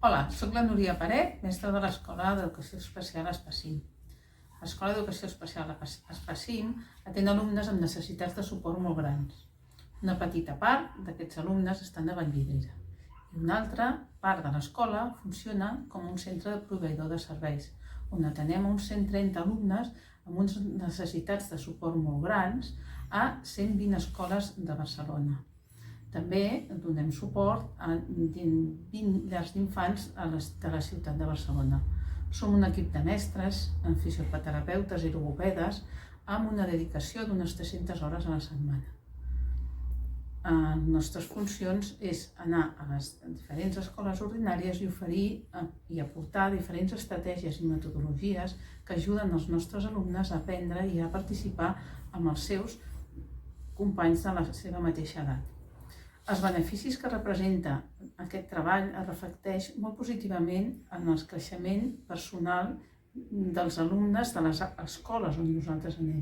Hola, soc la Núria Paret, mestra de l'Escola d'Educació Especial Espacín. L'Escola d'Educació Especial Espacín atén alumnes amb necessitats de suport molt grans. Una petita part d'aquests alumnes estan a Vallvidrera i una altra part de l'escola funciona com un centre de proveïdor de serveis, on atenem uns 130 alumnes amb unes necessitats de suport molt grans a 120 escoles de Barcelona. També donem suport a 20 llars d'infants de la ciutat de Barcelona. Som un equip de mestres, fisioterapeutes i logopedes amb una dedicació d'unes 300 hores a la setmana. Les nostres funcions és anar a les diferents escoles ordinàries i oferir i aportar diferents estratègies i metodologies que ajuden els nostres alumnes a aprendre i a participar amb els seus companys de la seva mateixa edat. Els beneficis que representa aquest treball es reflecteix molt positivament en el creixement personal dels alumnes de les escoles on nosaltres anem.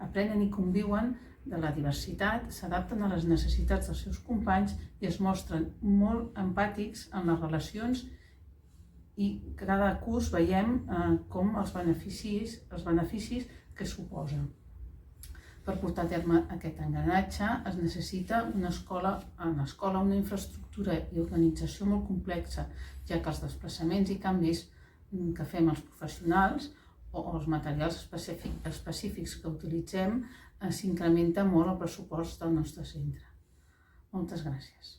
Aprenen i conviuen de la diversitat, s'adapten a les necessitats dels seus companys i es mostren molt empàtics en les relacions i cada curs veiem com els beneficis que suposa. Per portar a terme aquest engranatge es necessita una una infraestructura i organització molt complexa, ja que els desplaçaments i canvis que fem els professionals o els materials específics que utilitzem s'incrementa molt el pressupost del nostre centre. Moltes gràcies.